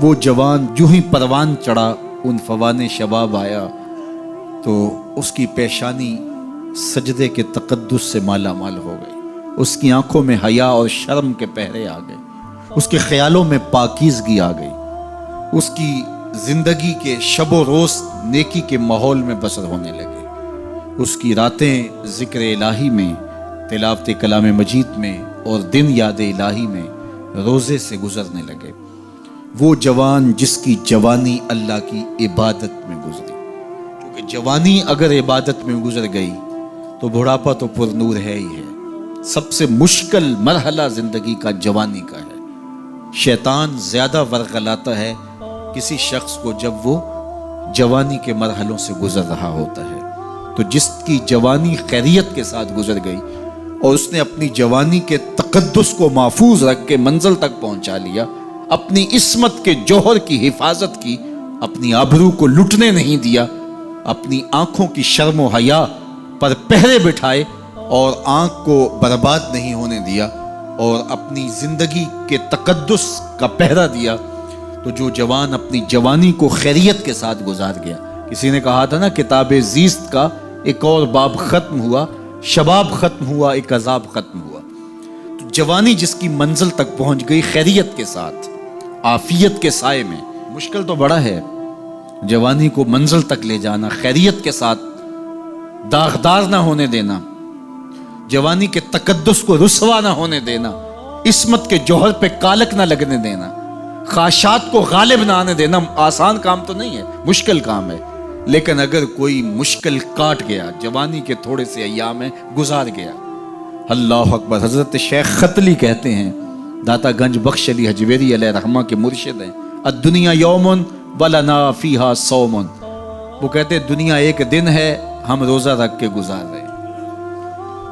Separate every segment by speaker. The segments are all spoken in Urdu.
Speaker 1: وہ جوان جو ہی پروان چڑھا ان فوان شباب آیا تو اس کی پیشانی سجدے کے تقدس سے مالا مال ہو گئی، اس کی آنکھوں میں حیا اور شرم کے پہرے آ گئے، اس کے خیالوں میں پاکیزگی آ گئی، اس کی زندگی کے شب و روز نیکی کے ماحول میں بسر ہونے لگے، اس کی راتیں ذکر الہی میں، تلاوت کلام مجید میں اور دن یاد الہی میں روزے سے گزرنے لگے۔ وہ جوان جس کی جوانی اللہ کی عبادت میں گزری، کیونکہ جوانی اگر عبادت میں گزر گئی تو بڑھاپا تو پر نور ہے ہی ہے۔ سب سے مشکل مرحلہ زندگی کا جوانی کا ہے۔ شیطان زیادہ ورغلاتا ہے کسی شخص کو جب وہ جوانی کے مرحلوں سے گزر رہا ہوتا ہے۔ تو جس کی جوانی خیریت کے ساتھ گزر گئی اور اس نے اپنی جوانی کے تقدس کو محفوظ رکھ کے منزل تک پہنچا لیا، اپنی عصمت کے جوہر کی حفاظت کی، اپنی آبرو کو لٹنے نہیں دیا، اپنی آنکھوں کی شرم و حیا پر پہرے بٹھائے اور آنکھ کو برباد نہیں ہونے دیا اور اپنی زندگی کے تقدس کا پہرا دیا، تو جو جوان اپنی جوانی کو خیریت کے ساتھ گزار گیا۔ کسی نے کہا تھا نا، کتاب زیست کا ایک اور باب ختم ہوا، شباب ختم ہوا، ایک عذاب ختم ہوا۔ تو جوانی جس کی منزل تک پہنچ گئی خیریت کے ساتھ، عافیت کے سائے میں، مشکل تو بڑا ہے جوانی کو منزل تک لے جانا، خیریت کے ساتھ، داغدار نہ ہونے دینا، جوانی کے تقدس کو رسوا نہ ہونے دینا، عصمت کے جوہر پہ کالک نہ لگنے دینا، خواہشات کو غالب نہ آنے دینا۔ آسان کام تو نہیں ہے، مشکل کام ہے، لیکن اگر کوئی مشکل کاٹ گیا، جوانی کے تھوڑے سے ایام میں گزار گیا۔ اللہ اکبر۔ حضرت شیخ خطلی کہتے ہیں، داتا گنج بخش علی حجویری علیہ رحمہ کے مرشد ہیں، الدنیا یوم ولنا فیہا صوم۔ وہ کہتے ہیں دنیا ایک دن ہے، ہم روزہ رکھ کے گزار رہے ہیں۔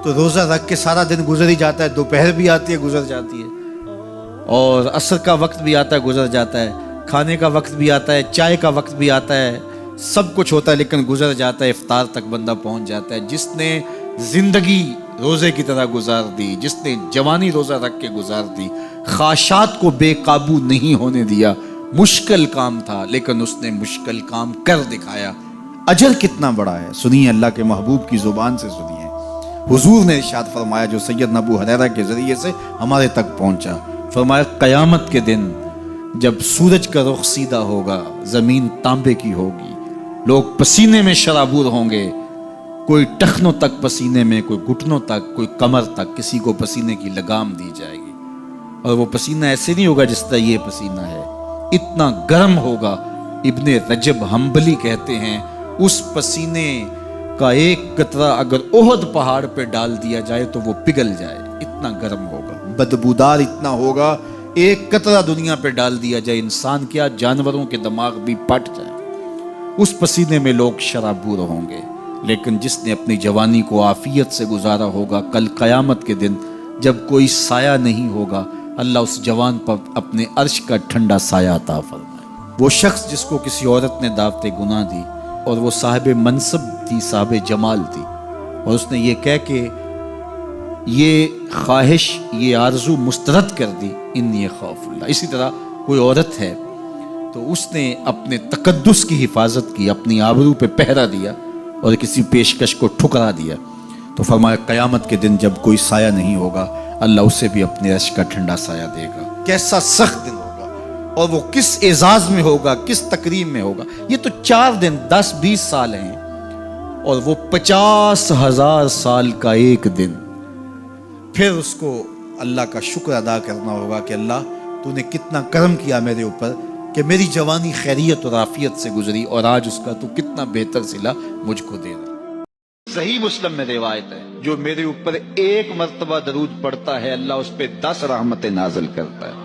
Speaker 1: تو روزہ رکھ کے سارا دن گزر ہی جاتا ہے، دوپہر بھی آتی ہے گزر جاتی ہے، اور عصر کا وقت بھی آتا ہے گزر جاتا ہے، کھانے کا وقت بھی آتا ہے، چائے کا وقت بھی آتا ہے، سب کچھ ہوتا ہے لیکن گزر جاتا ہے، افطار تک بندہ پہنچ جاتا ہے۔ جس نے زندگی روزے کی طرح گزار دی، جس نے جوانی روزہ رکھ کے گزار دی، خواہشات کو بے قابو نہیں ہونے دیا، مشکل کام تھا لیکن اس نے مشکل کام کر دکھایا۔ اجر کتنا بڑا ہے، سنیے اللہ کے محبوب کی زبان سے سنیے۔ حضور نے ارشاد فرمایا جو سیدنا ابو ہریرہ کے ذریعے سے ہمارے تک پہنچا، فرمایا قیامت کے دن جب سورج کا رخ سیدھا ہوگا، زمین تانبے کی ہوگی، لوگ پسینے میں شرابور ہوں گے، کوئی ٹخنوں تک پسینے میں، کوئی گھٹنوں تک، کوئی کمر تک، کسی کو پسینے کی لگام دی جائے گی، اور وہ پسینہ ایسے نہیں ہوگا جس طرح یہ پسینہ ہے، اتنا گرم ہوگا۔ ابن رجب حنبلی کہتے ہیں اس پسینے کا ایک قطرہ اگر احد پہاڑ پہ ڈال دیا جائے تو وہ پگھل جائے، اتنا گرم ہوگا، بدبودار اتنا ہوگا، ایک قطرہ دنیا پہ ڈال دیا جائے، انسان کیا جانوروں کے دماغ بھی پھٹ جائے، اس پسینے میں لوگ شرابور ہوں گے۔ لیکن جس نے اپنی جوانی کو عافیت سے گزارا ہوگا، کل قیامت کے دن جب کوئی سایہ نہیں ہوگا، اللہ اس جوان پر اپنے عرش کا ٹھنڈا سایہ عطا فرمائے۔ وہ شخص جس کو کسی عورت نے دعوت گناہ دی اور وہ صاحب منصب تھی، صاحب جمال تھی، اور اس نے یہ کہہ کے یہ خواہش، یہ آرزو مسترد کر دی، انی خاف اللہ۔ اسی طرح کوئی عورت ہے تو اس نے اپنے تقدس کی حفاظت کی، اپنی آبرو پہ پہرا دیا اور کسی پیشکش کو ٹھکرا دیا، تو فرمایا قیامت کے دن جب کوئی سایہ نہیں ہوگا، اللہ اسے بھی اپنے عرش کا ٹھنڈا سایہ دے گا۔ کیسا سخت دن ہوگا، اور وہ کس اعزاز میں ہوگا، کس تکریم میں ہوگا۔ یہ تو 4 دن 10-20 سال ہیں، اور وہ 50,000 سال کا ایک دن۔ پھر اس کو اللہ کا شکر ادا کرنا ہوگا کہ اللہ تو نے کتنا کرم کیا میرے اوپر کہ میری جوانی خیریت اور عافیت سے گزری، اور آج اس کا تو کتنا بہتر صلہ مجھ کو دے رہا۔ صحیح مسلم میں روایت ہے، جو میرے اوپر 1 مرتبہ درود پڑھتا ہے اللہ اس پہ 10 رحمتیں نازل کرتا ہے۔